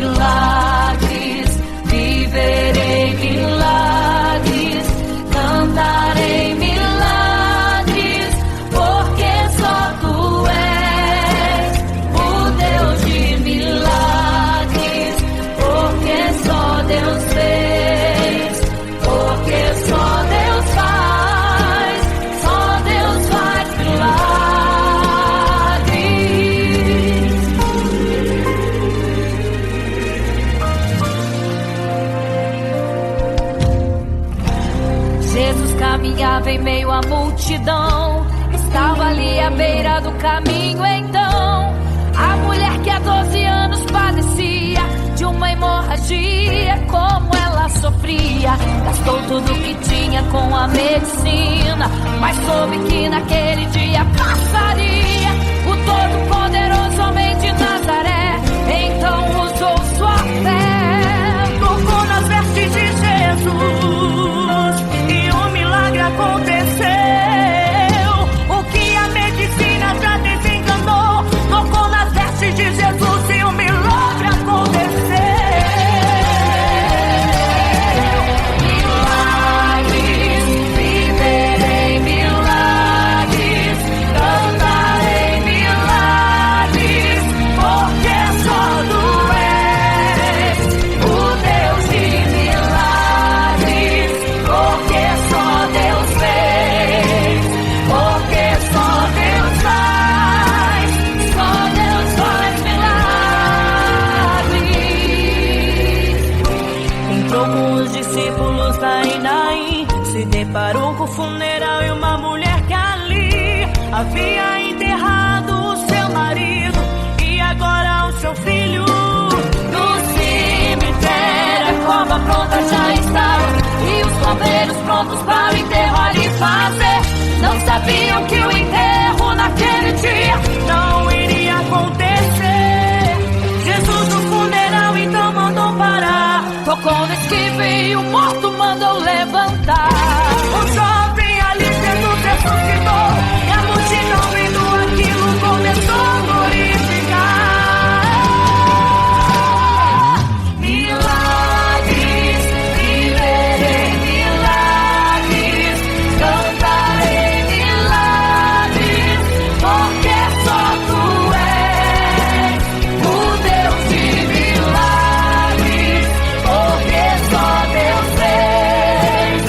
milagres, viverei milagres, cantarei milagres, porque só Tu és o Deus de milagres, porque só Deus fez, porque só Deus faz milagres. Jesus caminhava em meio à multidão, estava ali à beira do caminho. Então a mulher que há 12 anos padecia de uma hemorragia, como ela sofria, gastou tudo que tinha com a medicina, mas soube que naquele dia passaria. O todo-poderoso homem de Nazaré então usou sua fé, tocou nas vestes de Jesus e um milagre aconteceu. O que a medicina já desenganou, tocou nas vestes de Jesus e um milagre aconteceu. Milagres, viverei milagres, cantarei milagres, porque só Tu és o Deus de milagres, porque só Deus fez, porque só Deus faz milagres. Entrou com os discípulos lá em Naim, se deparou com o funeral e uma mulher que ali havia enterrado o seu marido e agora o seu filho. No cemitério a cova pronta já estava e os bombeiros prontos para o enterro ali fazer. Não sabiam que o enterro naquele dia não iria acontecer. Jesus no funeral então mandou parar, tocou no esquife e o morto mandou levantar. O jovem ali Jesus ressuscitou e a multidão vendo aquilo começou a glorificar. Milagres, viverei milagres, cantarei milagres, porque só Tu és o Deus de milagres, porque só Deus fez,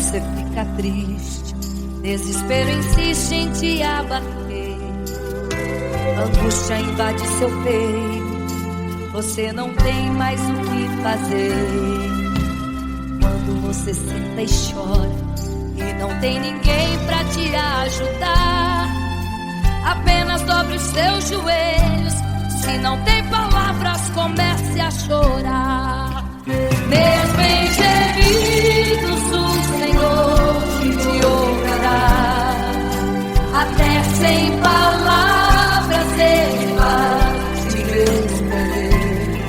você fica triste, desespero insiste em te abater, angústia invade seu peito, você não tem mais o que fazer. Quando você senta e chora e não tem ninguém pra te ajudar, apenas dobre os seus joelhos. Se não tem palavras, comece a chorar. Mesmo em gemidos, o Senhor te ouvirá. Até sem palavras Ele vai te responder,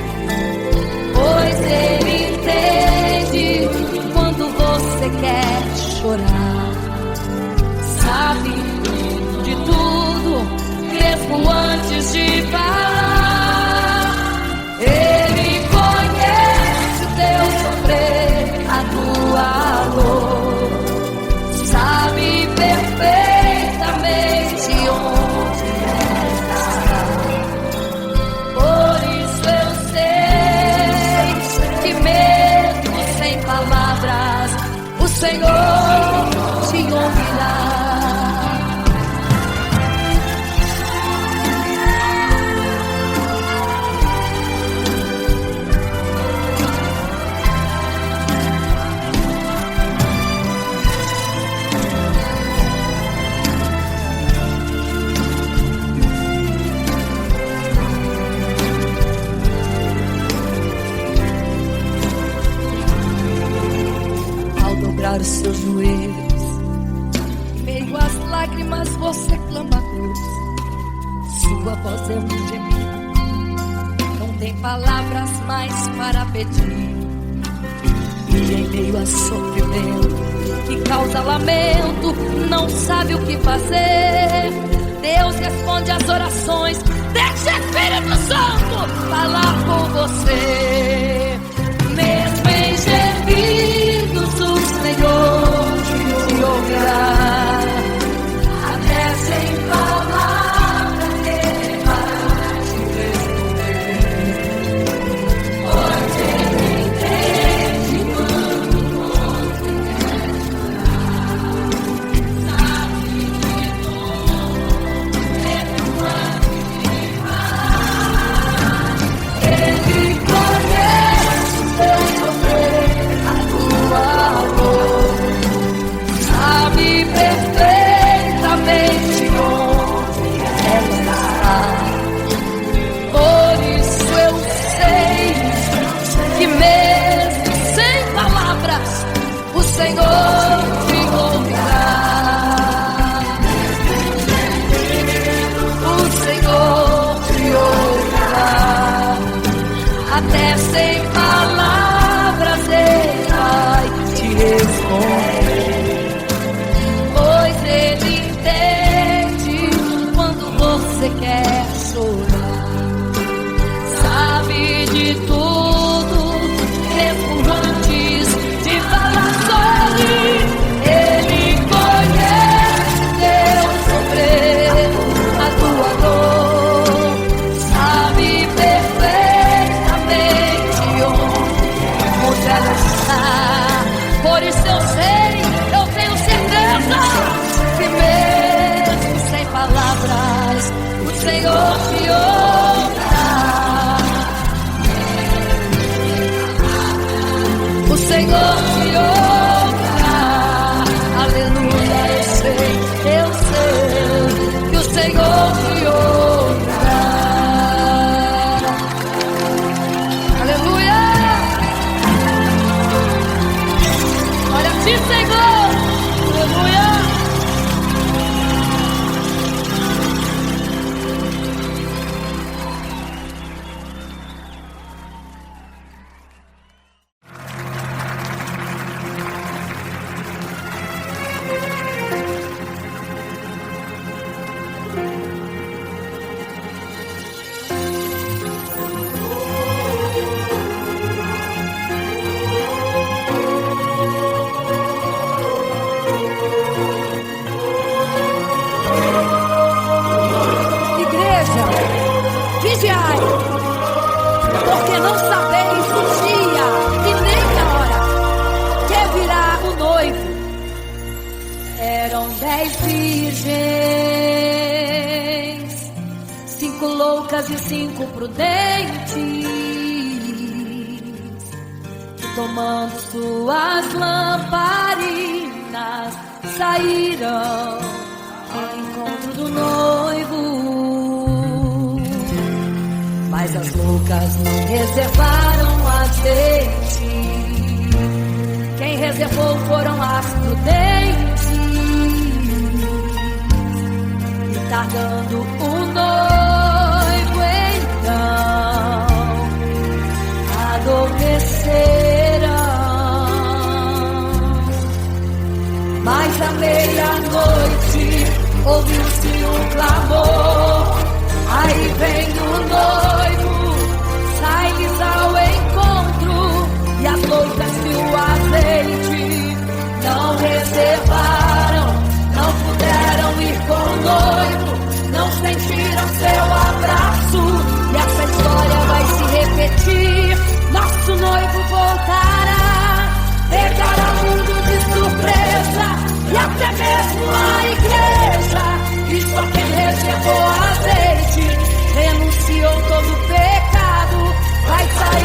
pois Ele entende quando você quer chorar. Sabe de tudo, mesmo antes de falar. Ele conhece o teu sofrer, a tua dor. Sabe perfeitamente onde está. Por isso eu sei que mesmo sem palavras, o Senhor te ouvirá. Os seus joelhos, em meio às lágrimas você clama a Deus. Sua voz é um gemido, não tem palavras mais para pedir. E em meio a sofrimento que causa lamento, não sabe o que fazer. Deus responde às orações, deixa o Espírito Santo falar com você. Mesmo em gemidos, o Senhor te ouvirá. Até sem palavras Ele vai te responder, pois Ele entende quando você quer chorar. Sabe de tudo, mesmo antes de falar. Ele conhece o teu sofrer, a tua dor. Sabe perfeitamente onde ela está. Por isso eu sei que mesmo sem palavras, o Senhor te ouvirá. O Senhor te ouvirá. Até sem palavras Ele vai te responder, pois Ele entende quando você quer chorar. Sabe de tudo, mesmo antes de falar sobre. Ele conhece teu sofrer, a tua dor. Sabe perfeitamente onde ela está. Por isso eu sei, eu tenho certeza que mesmo sem palavras, o Senhor te ouvirá. O Senhor te ouvirá. Aleluia, eu sei que o Senhor te ouvirá. Aleluia. Olha a ti, Senhor. Aleluia. Eram 10 virgens, 5 loucas e 5 prudentes, que tomando suas lamparinas saíram ao encontro do noivo. Mas as loucas não reservaram azeite, quem reservou foram as prudentes. E tardando o noivo então adormeceram. Mas à meia-noite ouviu-se um clamor, aí vem o noivo, sai-lhes ao encontro. E as loucas que o azeite não reservaram, não puderam ir com o noivo, não sentiram seu abraço. E essa história vai se repetir, nosso noivo voltará, pegará o mundo de surpresa e até mesmo a igreja. E só quem reservou azeite, renunciou todo o pecado, vai sair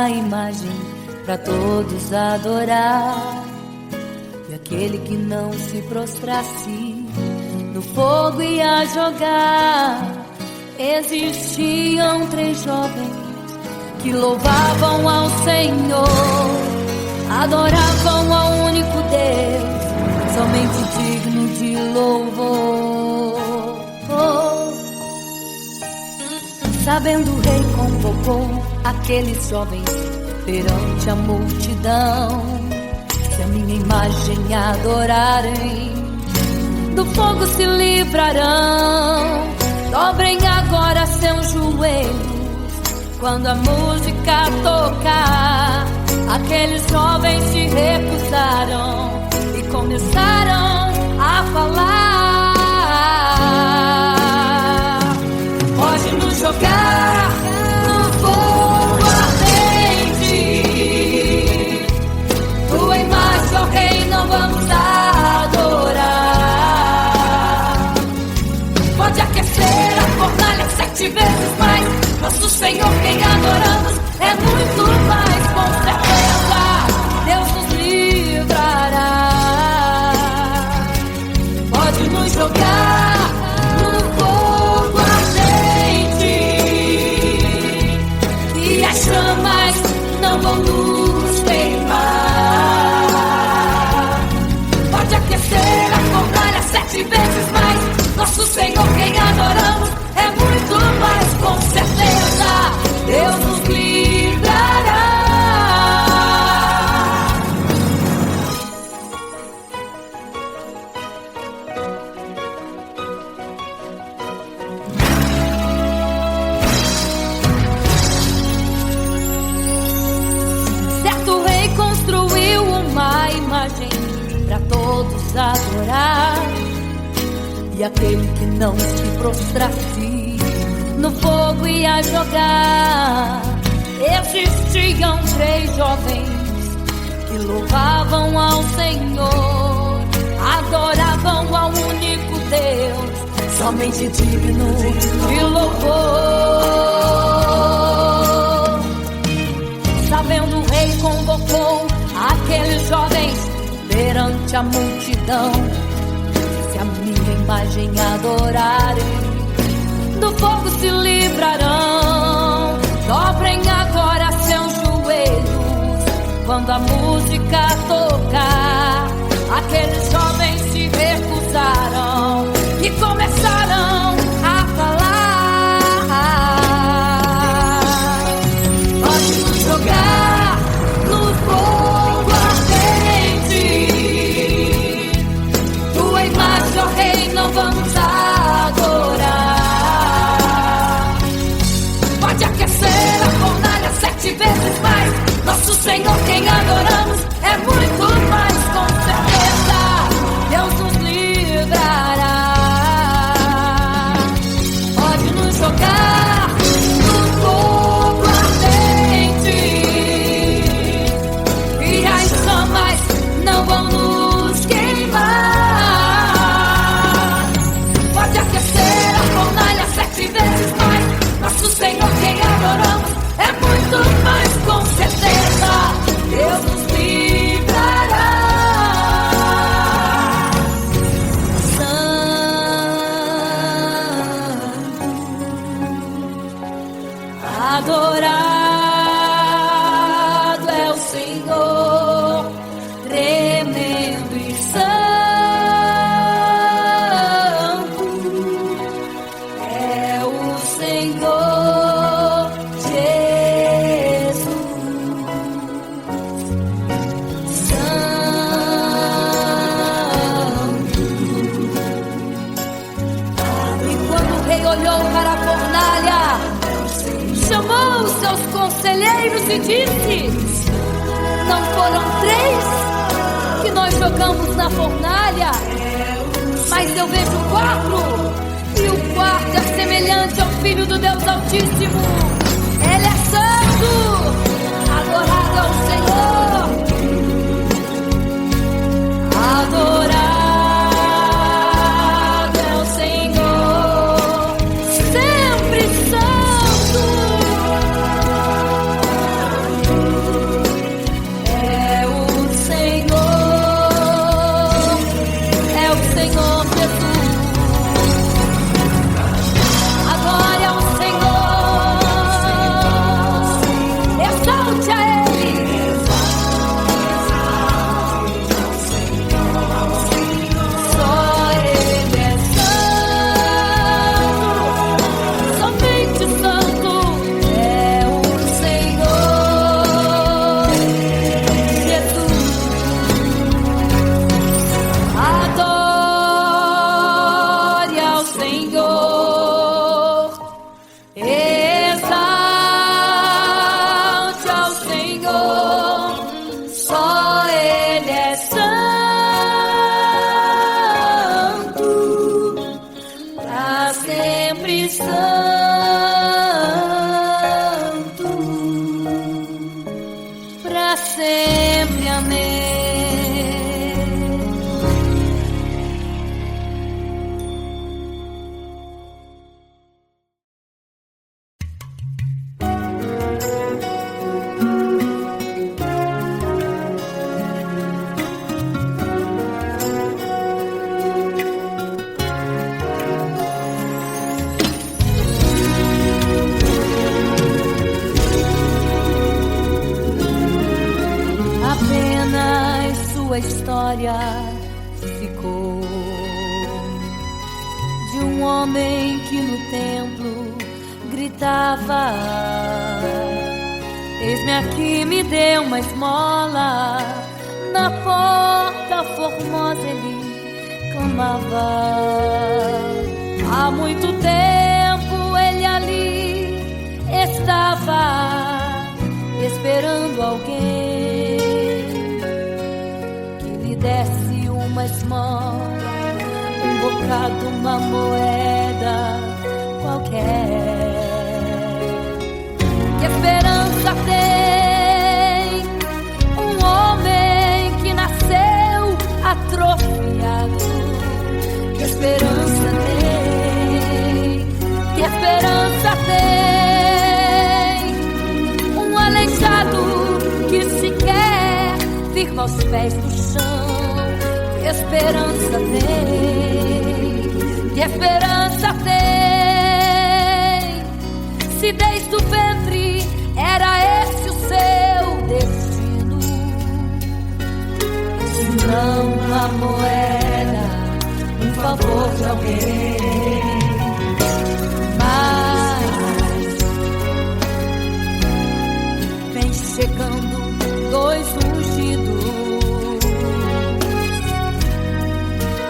uma imagem para todos adorar. E aquele que não se prostrasse no fogo ia jogar. Existiam 3 jovens que louvavam ao Senhor, adoravam ao único Deus, somente digno de louvor. Sabendo o rei convocou aqueles jovens perante a multidão. Se a minha imagem adorarem, do fogo se livrarão. Dobrem agora seus joelhos quando a música tocar. Aqueles jovens se recusaram e começaram a falar. Pode nos jogar no fogo ardente, tua imagem, ó Rei, não vamos adorar. Pode aquecer a fornalha 7 vezes mais. Nosso Senhor, quem adoramos, é muito mais. Com certeza Deus nos livrará. Pode nos jogar no fogo ardente e as chamas não vão nos queimar. Pode aquecer a fornalha 7 vezes mais. Nosso Senhor, quem adoramos, é muito mais. Com certeza Deus nos livrará. Certo rei construiu uma imagem para todos adorar. E aquele que não se prostrasse no fogo ia jogar. Existiam 3 jovens que louvavam ao Senhor, adoravam ao único Deus, somente digno de louvor. Sabendo o rei convocou aqueles jovens perante a multidão. Se a minha imagem adorarem, do fogo se livrarão. Dobrem agora seus joelhos quando a música tocar. Aqueles jovens se recusaram e começaram a falar. Pode nos jogar no fogo ardente, tua imagem, ó Rei, não vamos adorar. Pode aquecer a fornalha 7 vezes mais. Nosso Senhor, quem adoramos, é muito mais. Com certeza Deus nos livrará. Pode nos jogar no fogo ardente e as chamas não vão nos queimar. Pode aquecer a fornalha 7 vezes mais. Nosso Senhor, quem adoramos, é muito mais. Com certeza Deus nos livrará. Santo, adorado é o Senhor, tremendo e santo é o Senhor Jesus. Santo. E quando o rei olhou para a fornalha, chamou os seus conselheiros e disse: não foram 3 que nós jogamos na fornalha, mas eu vejo 4, e o quarto é semelhante ao Filho do Deus Altíssimo. Ele é santo, adorado ao Senhor, adorado é o Senhor, sempre santo. homem que no templo gritava: eis-me aqui, me dê uma esmola. Na porta formosa ele clamava. Há muito tempo ele ali estava, esperando alguém que lhe desse uma esmola, um bocado, uma moeda qualquer. Que esperança tem um homem que nasceu atrofiado? Que esperança tem? Que esperança tem um aleijado que sequer firma os pés no chão? Que esperança tem? Que esperança tem? Se desde o ventre era esse o seu destino, se não uma moeda, um favor de alguém. Mas vem chegando dois ungidos,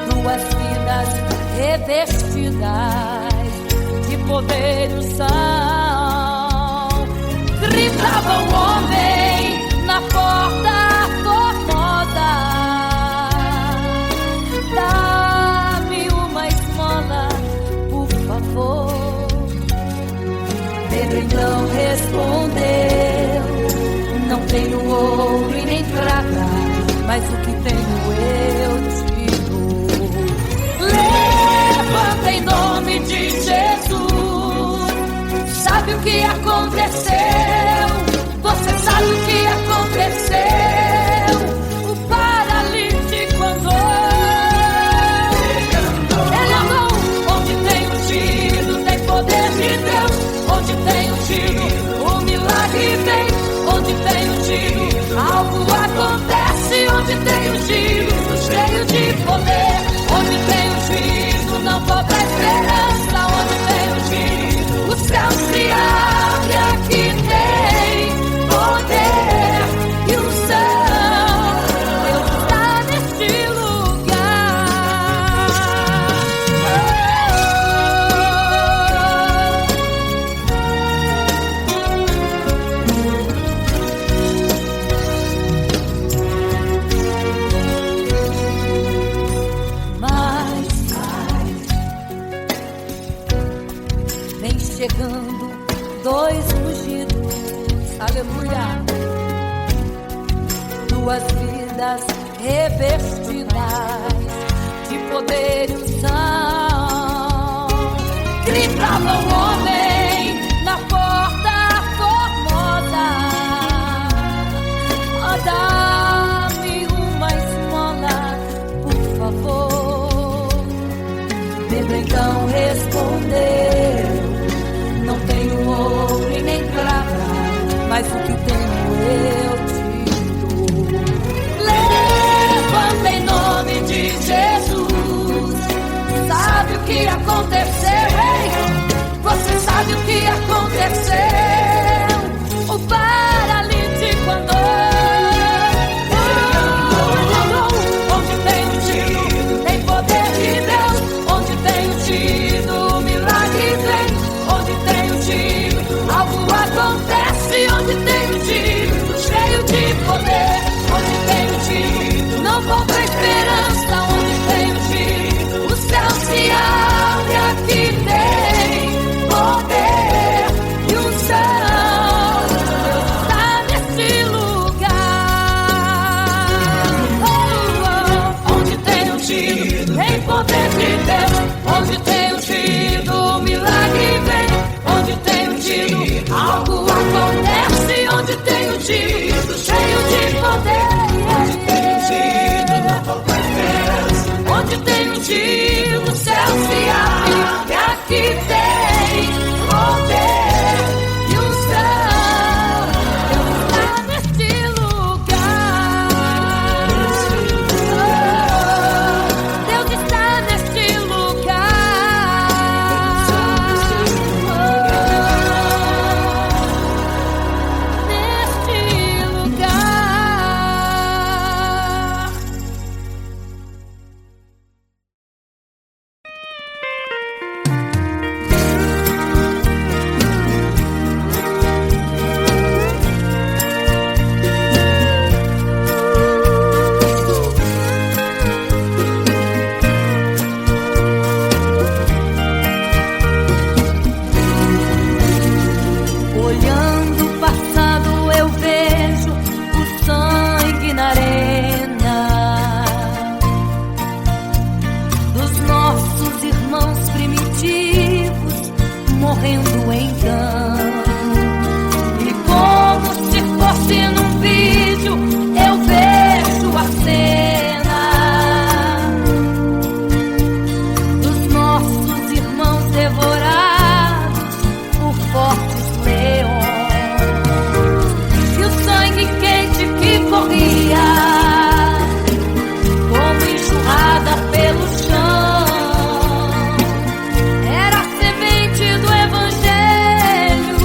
duas vidas revestidas de poder e unção. Gritava o homem na porta formosa: dá-me uma esmola, por favor. Pedro então respondeu: não tenho ouro e nem prata, mas o que tenho eu te dou. Levanta em nome de Jesus. Sabe o que aconteceu? Você sabe o que aconteceu? O paralítico andou. Ele andou. Onde tem ungido, tem poder de Deus. Onde tem ungido, o milagre vem. Onde tem ungido, algo acontece. Onde tem ungido, cheio de poder. Onde tem ungido, não falta esperança. Onde tem ungido, o céu se abre. Aqui tem poder e unção. Deus está neste lugar. Mas vem chegando dois ungidos, aleluia, duas vidas revestidas de poder e unção. Gritava o homem na porta formosa: oh, dá-me uma esmola, por favor. Pedro então respondeu: não tenho ouro e nem prata, mas o que tenho eu te dou. Levanta em nome de Jesus. Sabe o que aconteceu, hein? Você sabe o que aconteceu? O paralítico andou. Onde tem ungido, tem poder de Deus. Onde tem ungido, o milagre vem. Onde tem ungido, algo acontece. Onde tem ungido, cheio de poder. Onde tem ungido, não falta esperança. Onde tem ungido, o céu se abre. Aqui tem poder e unção. Deus está nesse lugar. Oh, oh. Onde tem ungido, tem poder de Deus. Onde tem ungido, o milagre vem. Onde tem ungido, algo acontece. Onde tem ungido, cheio de poder. Onde tem ungido, não falta esperança. Onde tem ungido, o céu se abre. E aqui tem poder e unção. Deus está neste lugar. Oh, Deus está neste lugar. nossos irmãos primitivos morrendo então. E como se fosse num vídeo, eu vejo a cena dos nossos irmãos devorados por fortes leões. E o sangue quente que corria como enxurrada pelo chão era a semente do Evangelho,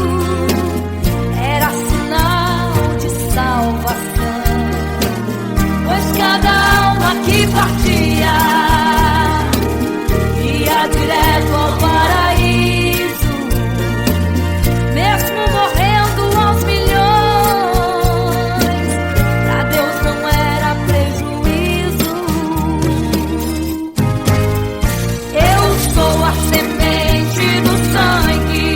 era sinal de salvação. Pois cada alma que partia ia direto ao paraíso, mesmo morrendo aos milhões. Pra Deus não era prejuízo. Eu sou a semente do sangue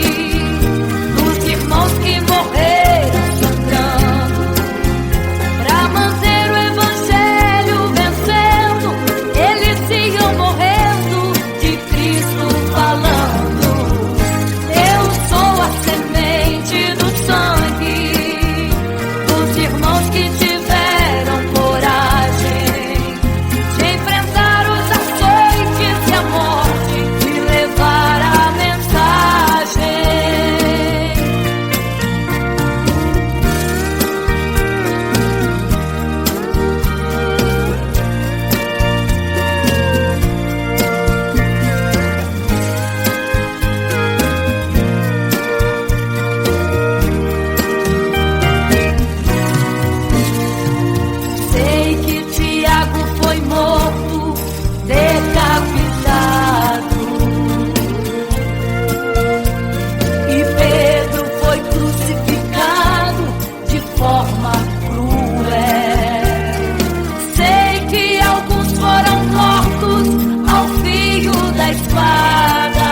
dos irmãos que morreram sangrando pra manter o Evangelho vencendo. Eles iam morrendo de Cristo falando. Eu sou a semente do sangue dos irmãos que tiveram coragem de enfrentar os açoites e a morte e levar a mensagem. Sei que Tiago foi morto, decapitado, e Pedro foi crucificado de forma cruel. Sei que alguns foram mortos ao fio da espada,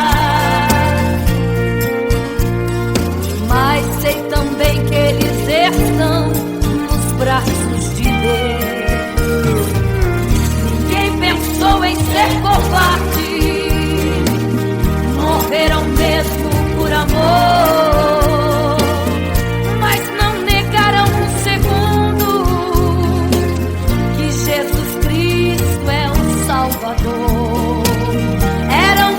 mas sei também que eles estão nos braços de Deus. Ninguém pensou em ser covarde, morreram mesmo por amor, mas não negaram um segundo que Jesus Cristo é o Salvador. Eram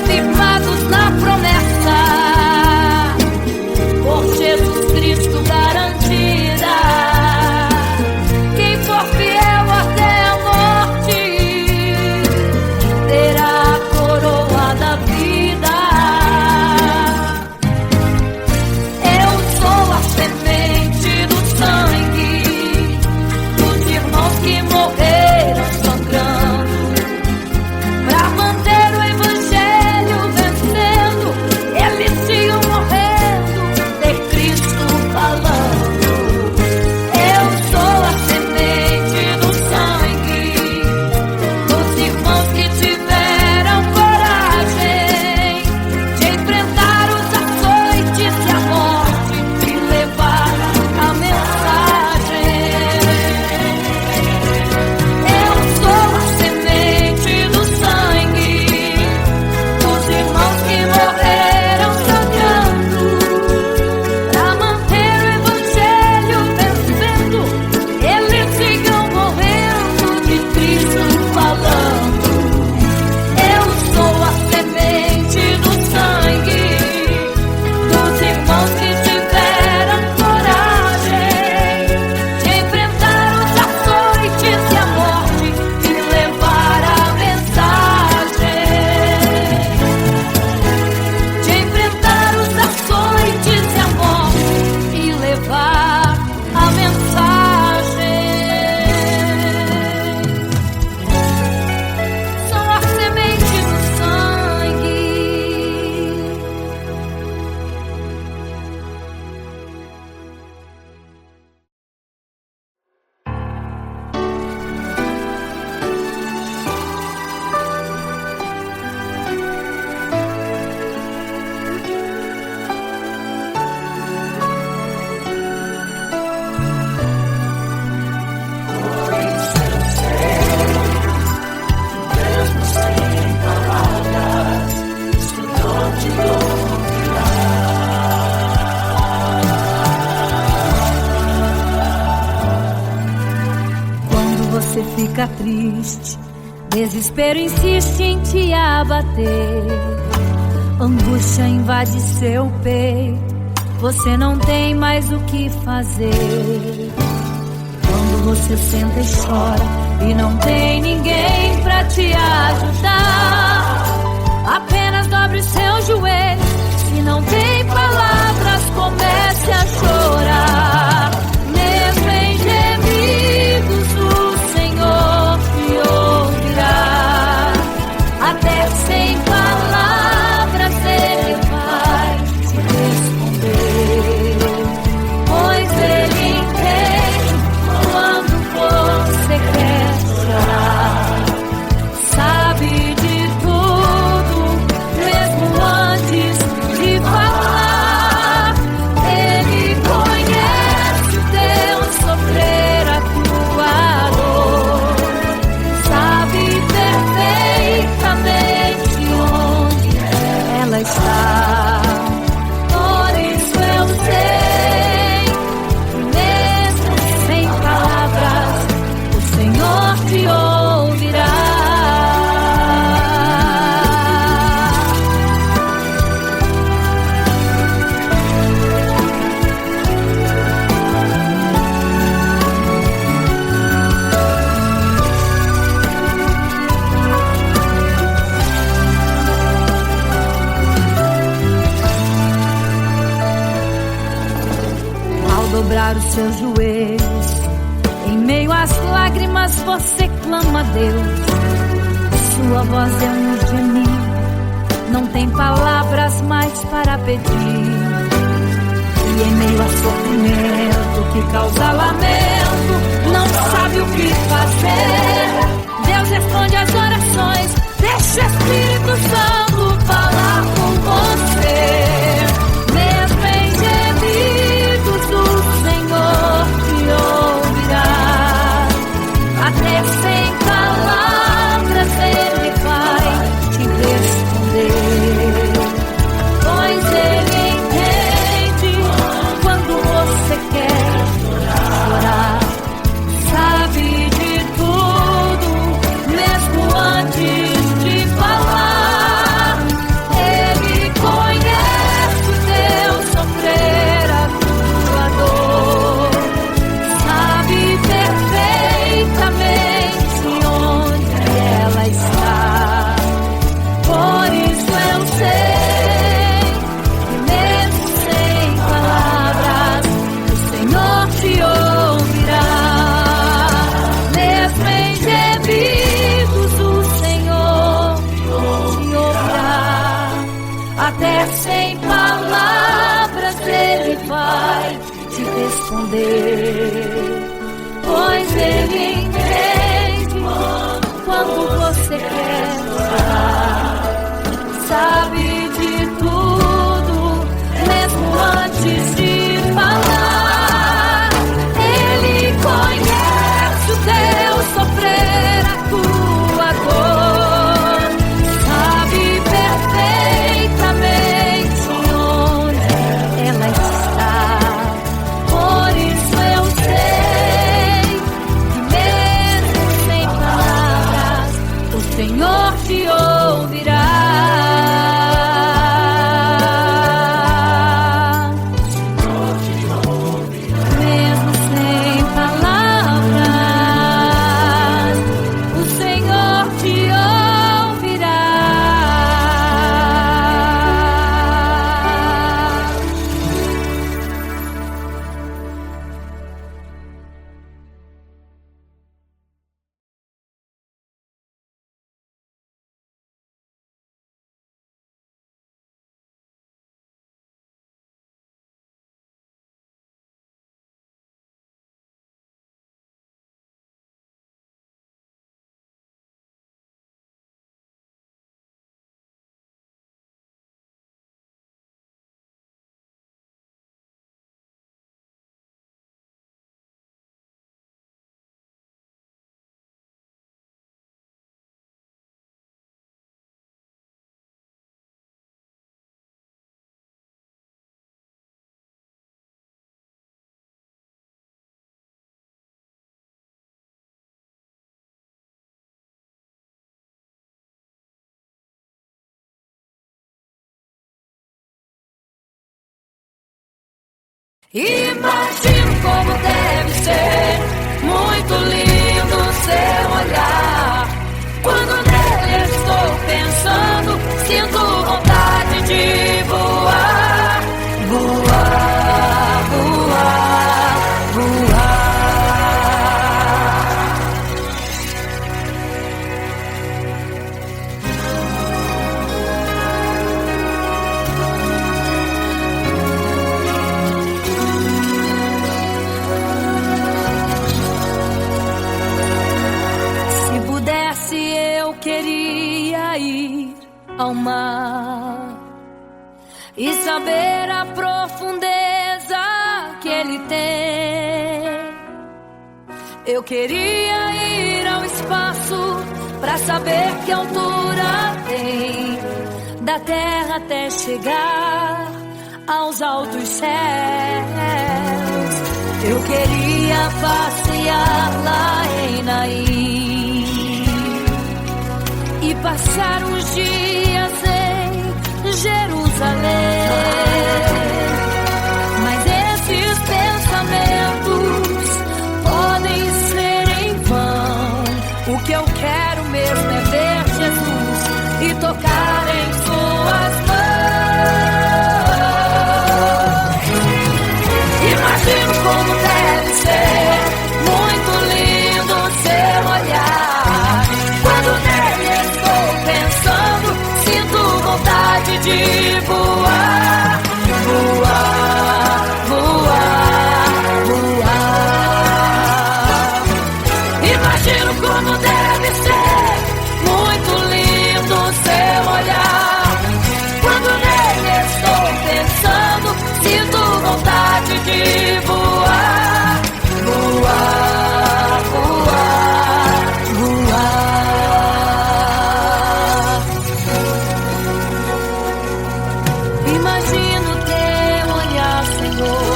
triste, desespero insiste em te abater, angústia invade seu peito, você não tem mais o que fazer. Quando você senta e chora e não tem ninguém pra te ajudar, apenas dobre os seus joelhos. Se não tem palavras, comece a chorar. Mesmo em gemidos, o Senhor te ouvirá. Até sem palavras Ele vai te responder, pois Ele entende quando você quer chorar. Sabe de tudo, mesmo antes de falar. Ele conhece o teu sofrer, a tua dor. Sabe perfeitamente onde ela está. Por isso eu sei que mesmo sem palavras, o Senhor te ouvirá. Ao dobrar os seus joelhos, em meio às lágrimas você clama a Deus. Sua voz é um gemido, não tem palavras mais para pedir. E em meio a sofrimento que causa lamento, não sabe o que fazer. Deus responde às orações, deixa o Espírito Santo falar com você. Mesmo em gemidos, o Senhor te ouvirá. Até sem palavras Ele vai te responder, pois Ele entende quando você quer chorar. Sabe de tudo, mesmo antes de falar. Ele conhece o teu sofrer, a tua dor. Sabe perfeitamente onde ela está. Por isso eu sei que mesmo sem palavras, o Senhor te ouvirá. Mesmo em gemidos, o Senhor te ouvirá. Até sem palavras Ele vai te responder, pois Ele entende quando você quer chorar. Sabe de tudo, mesmo antes de falar. Ele conhece o teu sofrer, a tua dor. Sabe perfeitamente onde ela está. Por isso eu sei que mesmo sem palavras, o Senhor te ouve. Imagino como deve ser muito lindo seu olhar. Quando nele estou pensando, sinto vontade de voar, voar, voar, voar. Se pudesse, eu queria ir ao mar e saber a profundeza que ele tem. Eu queria ir ao espaço pra saber que altura tem, da terra até chegar aos altos céus. Eu queria passear lá em Naim e passar uns dias em Jerusalém. Mas esses pensamentos podem ser em vão. O que eu quero mesmo é ver Jesus e tocar em suas mãos. Imagino como deve ser muito lindo seu olhar. Quando nele estou pensando, sinto vontade de voar, voar, voar, voar. Imagino como deve ser muito lindo seu olhar. Quando nele estou pensando, sinto vontade de voar, voar, voar, voar. Imagino teu olhar, Senhor.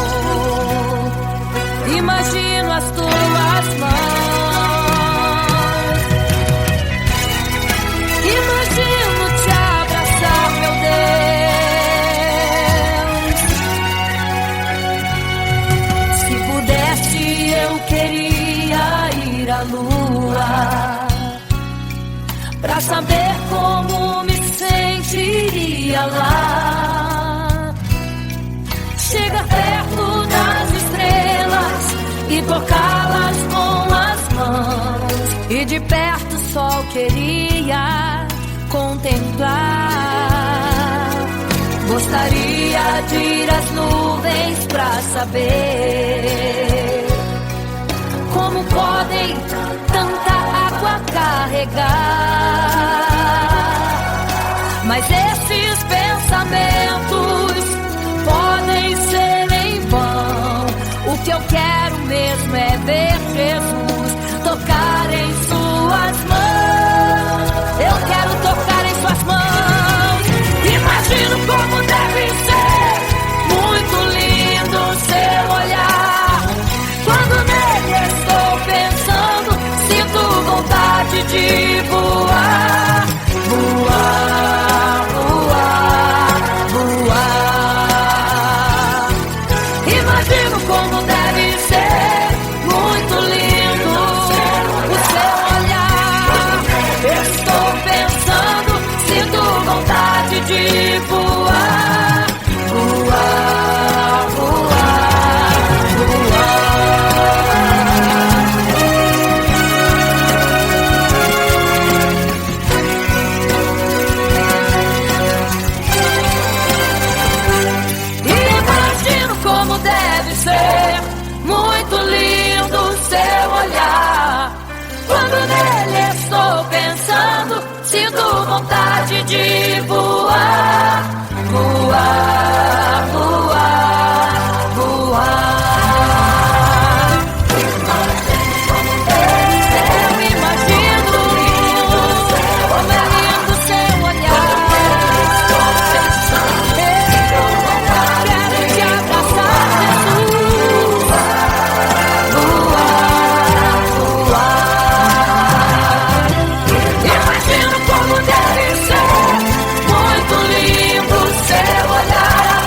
Imagino as tuas mãos. Imagino te abraçar, meu Deus. Se pudesse, eu queria ir à lua pra saber como me sentiria lá. Chegar perto das estrelas e tocá-las com as mãos, e de perto só queria contemplar. Gostaria de ir às nuvens pra saber como podem tanta água carregar. Mas esses pensamentos podem ser em vão. O que eu quero mesmo é ver Jesus tocar em suas mãos. Eu quero tocar em suas mãos. Imagino como deve ser muito lindo seu olhar. Quando nele estou pensando, sinto vontade de voar, voar, voar, voar. Imagino como deve ser muito lindo o seu olhar. Estou pensando, sinto vontade de voar, voar, voar, voar. Imagino como deve ser muito lindo o seu olhar. Quando nele estou pensando, sinto vontade de voar, voar, voar, voar. Eu imagino como é lindo o seu olhar. Quero te abraçar, Jesus. Voar, voar. Imagino como deve ser muito lindo o seu olhar.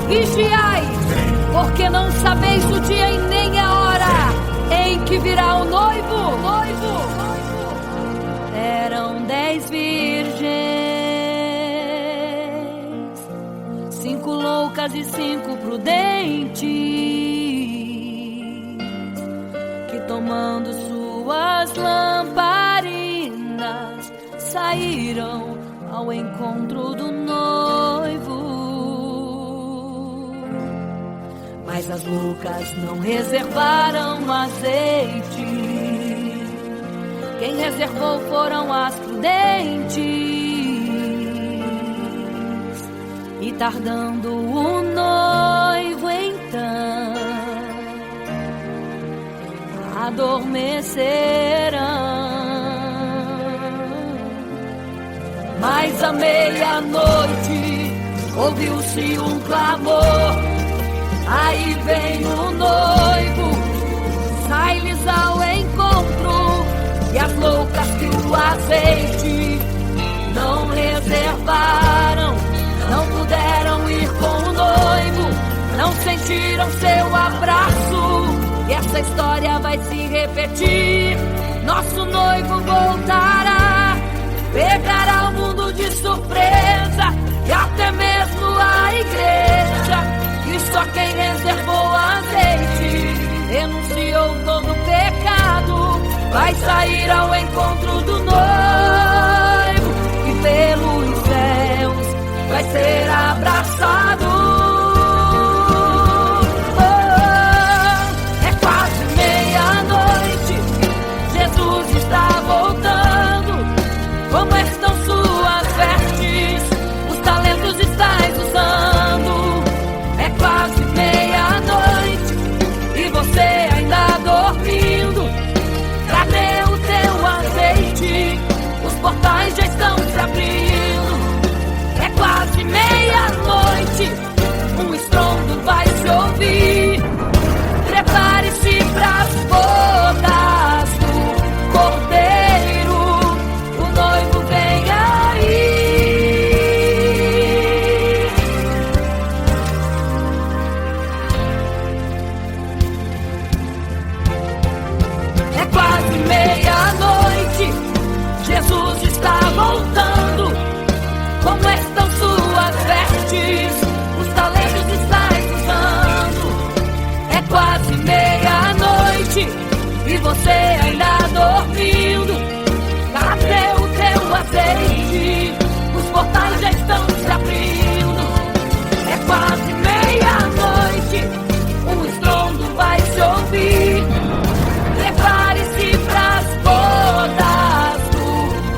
Vigiai, porque não sabeis o dia e nem a hora em que virá o noivo. Eram 10 virgens, 5 loucas e 5 prudentes, que tomando suas lamparinas saíram ao encontro do noivo. Mas as loucas não reservaram azeite. Quem reservou foram as prudentes. E tardando o noivo então, adormecerão. Mas à meia-noite ouviu-se um clamor: aí vem o noivo, sai-lhes ao encontro. E as loucas que o azeite não reservaram, não puderam ir com o noivo, não sentiram seu abraço. E essa história vai se repetir. Nosso noivo voltará, pegará o mundo de surpresa, e até mesmo a igreja. E só quem reservou azeite, renunciou todo o pecado, vai sair ao encontro do noivo, e pelos céus vai ser abraçado. É quase meia-noite, Jesus está voltando. Como estão suas vestes? Os talentos estáis usando. É quase meia-noite e você ainda dormindo. Cadê o teu azeite? Os portais já estão se abrindo. É quase meia-noite, um estrondo vai se ouvir. Prepare-se pras bodas do Cordeiro, o noivo vem aí. É quase meia-noite, Jesus está voltando. Como estão suas vestes? Os talentos estáis usando. É quase meia-noite e você ainda dormindo. Cadê o teu azeite? Os portais já estão se abrindo. É quase meia-noite, um estrondo vai se ouvir. Prepare-se pras bodas do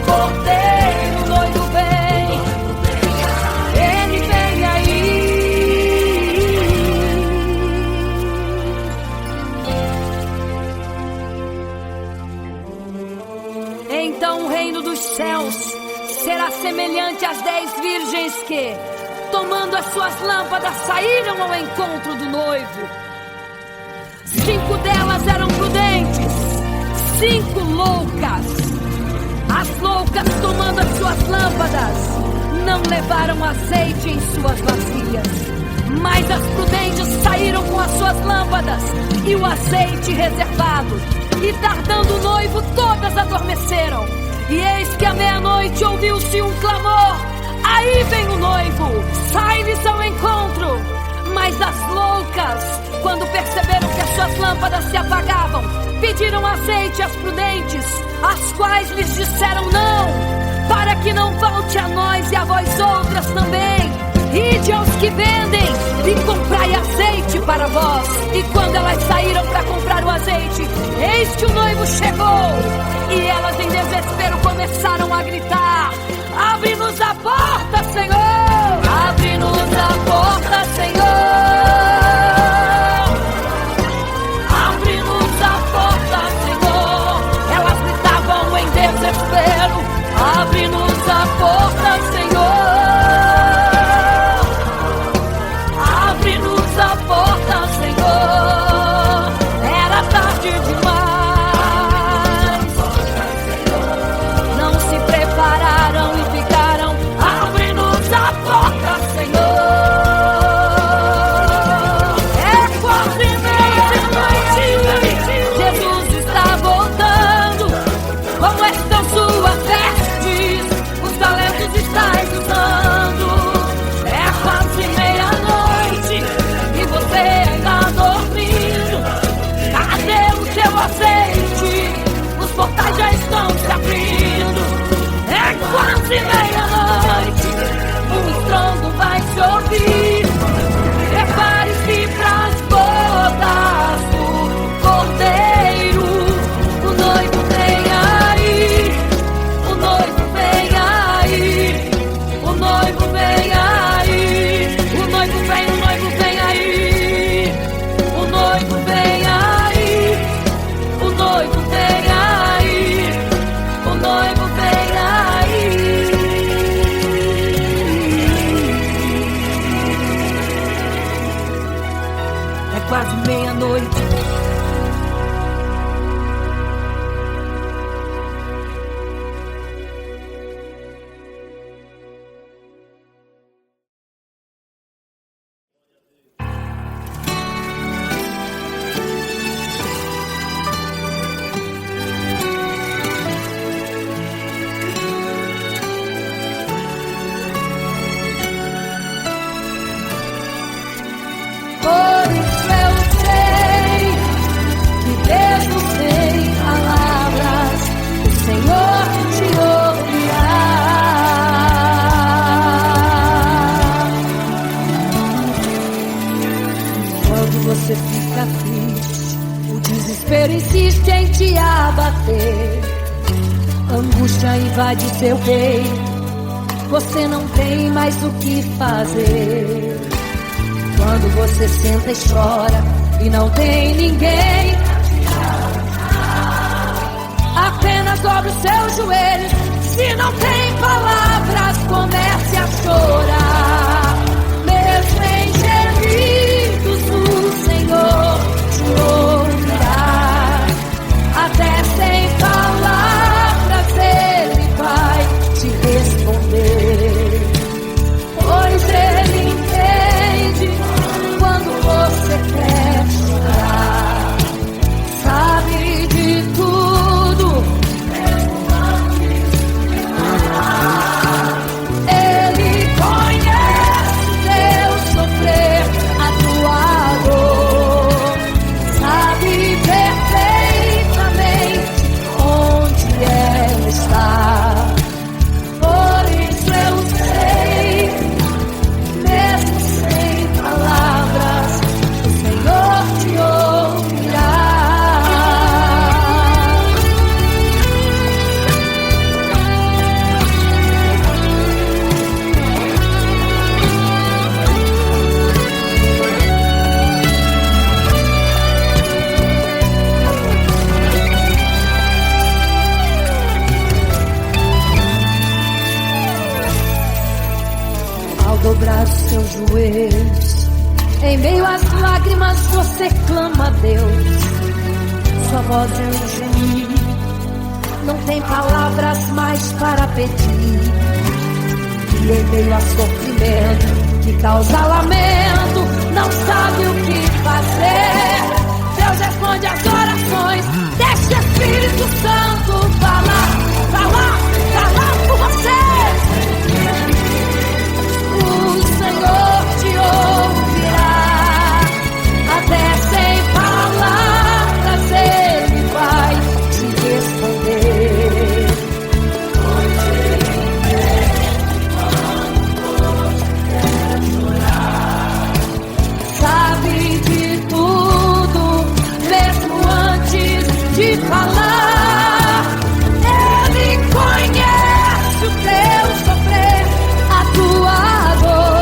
Cordeiro, o noivo vem, ele vem aí. Então o reino dos céus será semelhante às 10 virgens que, tomando as suas lâmpadas, saíram ao encontro do noivo. 5 delas eram prudentes, 5 loucas. As loucas, tomando as suas lâmpadas, não levaram azeite em suas vasilhas. Mas as prudentes saíram com as suas lâmpadas e o azeite reservado. E tardando o noivo, todas adormeceram. E eis que à meia-noite ouviu-se um clamor: aí vem o noivo, sai-lhes ao encontro. Mas as loucas, quando perceberam que as suas lâmpadas se apagavam, pediram azeite às prudentes, as quais lhes disseram não, para que não falte a nós e a vós outras também. Ide aos que vendem e comprai azeite para vós. E quando elas saíram para comprar o azeite, eis que o noivo chegou. E elas em desespero começaram a gritar: abre-nos a porta, Senhor! Abre-nos a porta, Senhor! Abre-nos a porta, Senhor! Elas gritavam em desespero: abre-nos a porta, Senhor! Abre-nos a porta, Senhor! Era tarde demais. Não se prepararam e ficaram: abre-nos a quase meia-noite. Você fica triste, o desespero insiste em te abater. Angústia invade seu peito, você não tem mais o que fazer. Quando você senta e chora e não tem ninguém, apenas dobre os seus joelhos. Se não tem palavras, comece a chorar. Mesmo em gemidos, o Senhor te ouvirá. Até sem palavras Ele vai te responder, pois Ele entende quando você quer chorar. Sabe de tudo, Ele conhece teu sofrer, a tua dor. Sabe perfeitamente onde ela está. Por isso eu sei, mesmo sem palavras, o Senhor te ouvirá. Ao dobrar os seus joelhos, em meio às lágrimas você clama a Deus. Sua voz é um gemido, não tem palavras mais para pedir. E em meio a sofrimento que causa lamento, não sabe o que fazer. Deus responde às orações, deixa o Espírito Santo falar por você. O Senhor te ouvirá, até sem palavras Ele vai te responder. Pois Ele entende quando você quer chorar. Sabe de tudo, mesmo antes de falar. Ele conhece o teu sofrer, a tua dor.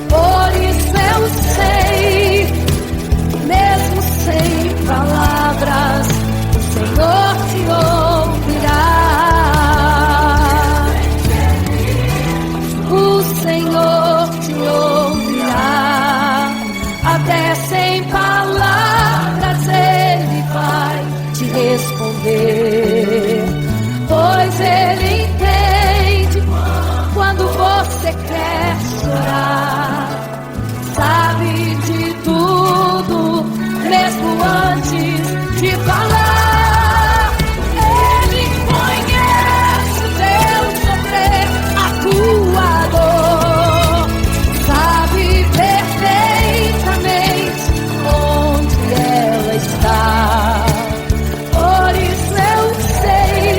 Por isso eu sei, mesmo sem palavras, o Senhor te ouvirá. O Senhor te ouvirá, até sem palavras Ele vai te responder, pois Ele entende quando você quer chorar. Sabe de tudo, mesmo antes de falar. Ele conhece o teu sofrer, a tua dor. Sabe perfeitamente onde ela está. Por isso eu sei,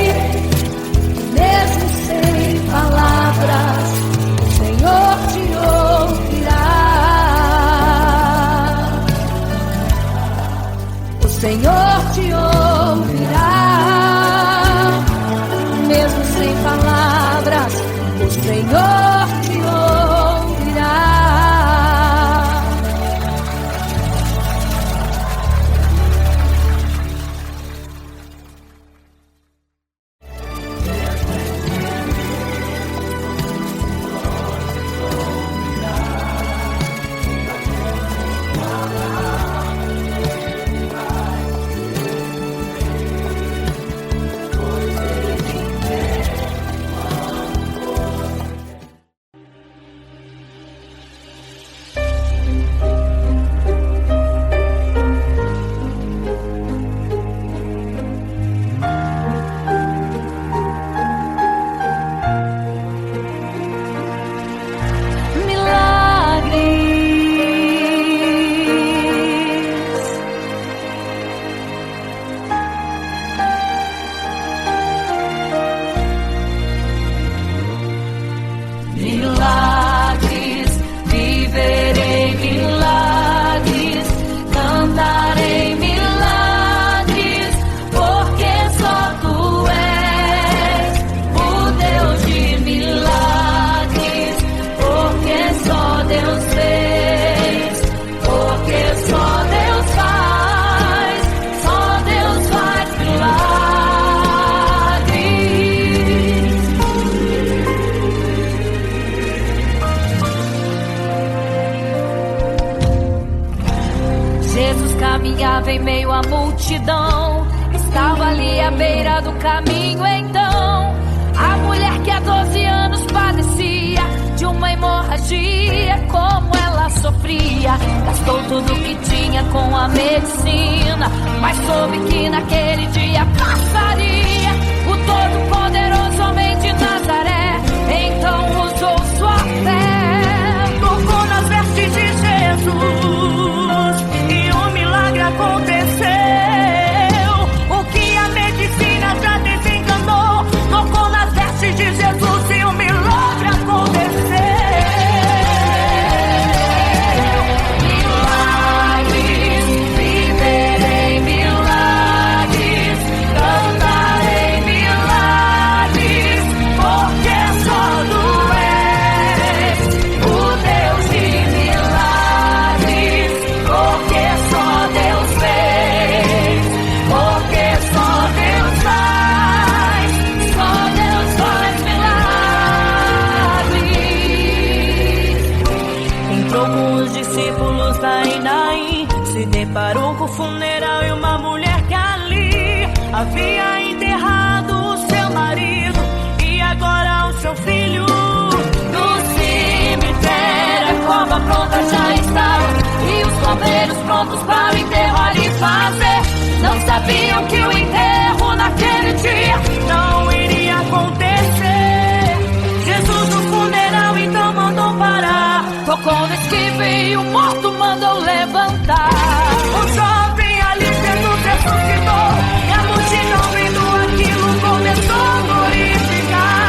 estava em meio à multidão, estava ali à beira do caminho. Então a mulher que há 12 anos padecia de uma hemorragia, como ela sofria, gastou tudo que tinha com a medicina, mas soube que naquele dia passaria. O todo-poderoso homem de Nazaré então usou sua fé, tocou nas vestes de Jesus e um milagre aconteceu. O que a medicina já desenganou, tocou nas vestes de Jesus e um milagre aconteceu. Milagres, viverei milagres, cantarei milagres, porque só tu és o Deus de milagres, porque só Deus fez, porque só Deus faz milagres. Entrou com os discípulos lá em Naim, se deparou com o funeral e uma mulher que ali havia enterrado o seu marido e agora o seu filho. No cemitério a cova pronta já estava e os coveiros prontos para o enterro ali fazer. Não sabiam que o enterro naquele dia Não iria acontecer. Jesus no funeral então mandou parar. tocou no esquife e o morto mandou levantar. O jovem ali Jesus ressuscitou e a multidão vendo aquilo começou a glorificar.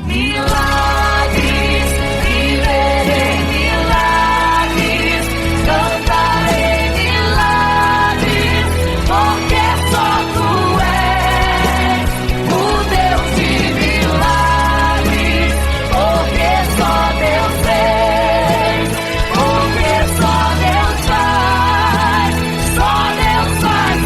Milagres, viverei milagres, cantarei milagres, porque só tu és o Deus de milagres, porque só Deus fez, porque só Deus faz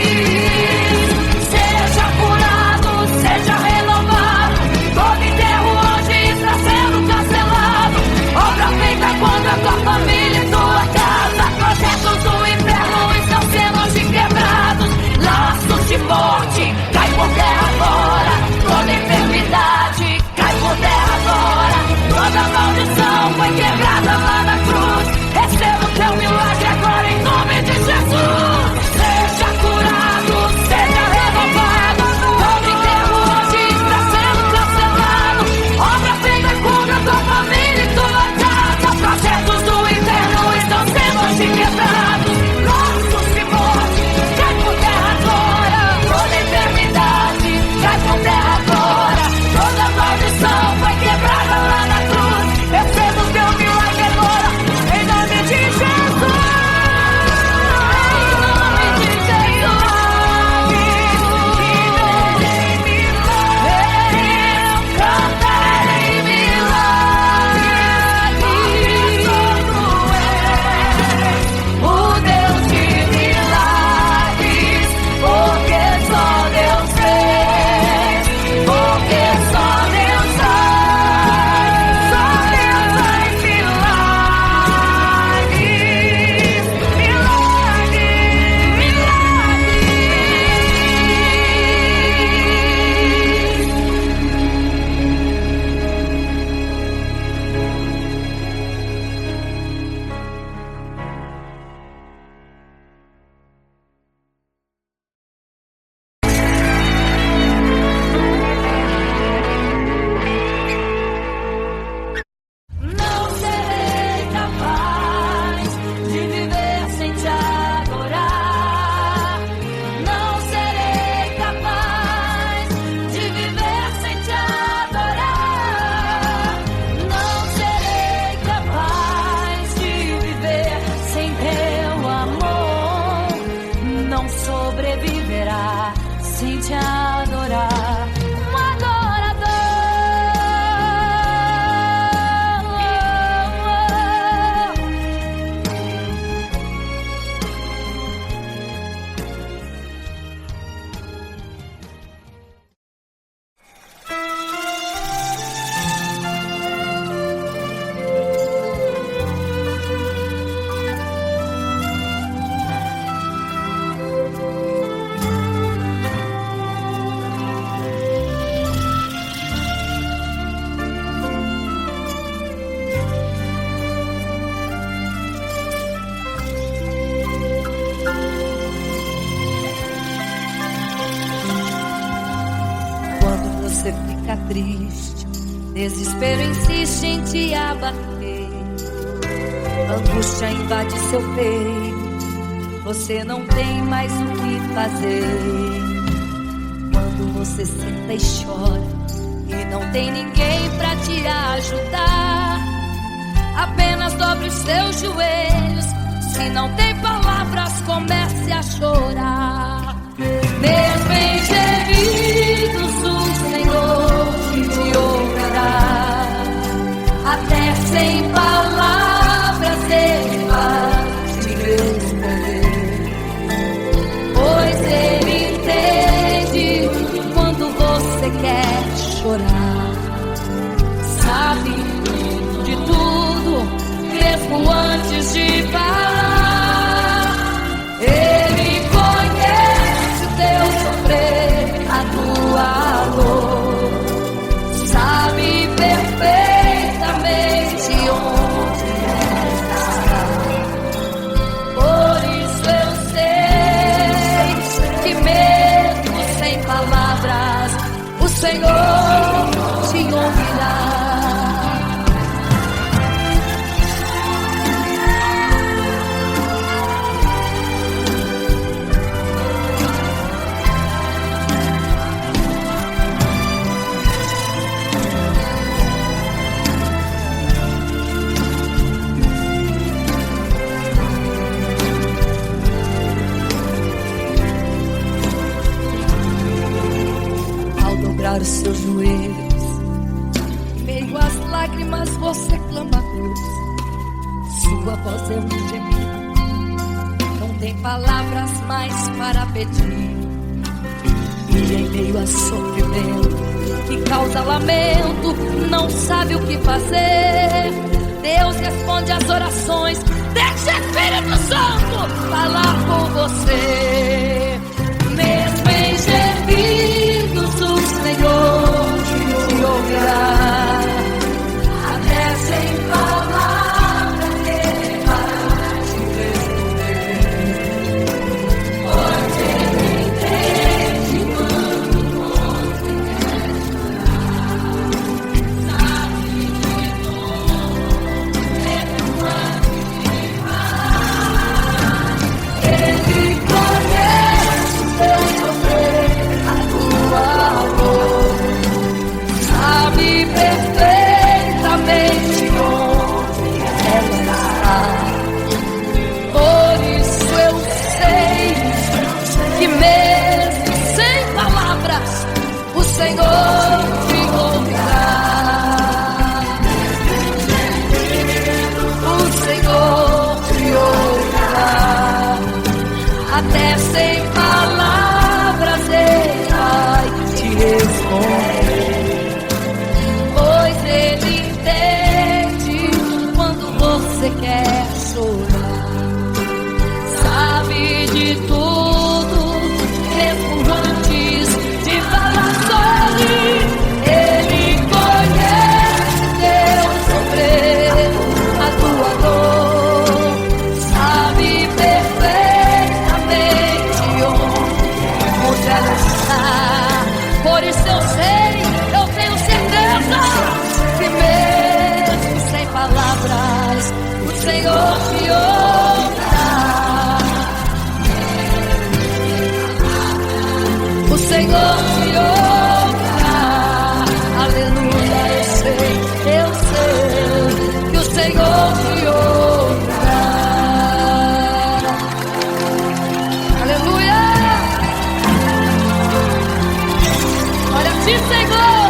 milagres. Seja curado, seja renovado, todo enterro hoje está sendo cancelado. Obra feita contra a tua família e tua casa, projetos do inferno estão sendo hoje quebrados. Laços de morte, cai por terra agora, toda enfermidade, cai por terra agora, toda maldição foi quebrada lá na cruz. Receba o teu milagre agora em nome de Jesus. Seja curado, seja renovado, todo enterro hoje está sendo cancelado. Obra feita contra a tua família e tua casa, projetos do inferno estão sendo hoje quebrados. Laços de morte, cai por terra agora, toda enfermidade, cai por terra agora, toda maldição foi quebrada lá na cruz. Receba o teu milagre agora, Em nome de Jesus. em nome de Jesus. Eu cantarei milagres, o Deus de milagres, porque só Deus fez, porque só Deus faz Não serei capaz de viver sem te adorar. Não serei capaz de viver sem te adorar. Não serei capaz de viver sem teu amor. Não sobreviverá sem te adorar. Um adorador. você fica triste, desespero insiste em te abater, angústia invade seu peito, você não tem mais o que fazer. Quando você senta e chora e não tem ninguém pra te ajudar, apenas dobre os seus joelhos. Se não tem palavras, comece a chorar. Mesmo em gemidos, o Senhor te ouvirá. Até sem palavras Ele vai te responder, pois Ele entende quando você quer chorar. Sabe de tudo, mesmo antes de falar. Ele conhece o teu sofrer, a tua dor, sabe perfeitamente onde está. Por isso eu sei que mesmo sem palavras o Senhor te ouvirá. Os seus joelhos, em meio às lágrimas você clama a Deus. Sua voz é um gemido, não tem palavras mais para pedir. E em meio a sofrimento que causa lamento, não sabe o que fazer. Deus responde às orações, deixa o Espírito Santo falar com você. Mesmo em gemidos o Senhor te ouvirá. Até sem palavras Ele vai te responder, pois Ele entende quando você quer chorar. Sabe de tudo, mesmo antes de falar. Ele conhece o teu sofrer, a tua dor, sabe perfeitamente onde ela está. Por isso eu sei que mesmo sem palavras o Senhor te ouvirá. O Senhor te ouvirá. Até sem palavras Ele vai te responder, pois Ele entende quando você quer chorar. Sabe de tudo, mesmo antes de falar sobre. Ele conhece teu sofrer, a tua dor, sabe perfeitamente onde ela está. Por isso eu sei, eu tenho certeza que mesmo sem palavras o Senhor te ouvirá. O Senhor te ouvirá. Aleluia, eu sei que o Senhor te ouvirá. Aleluia. Olha a ti, Senhor.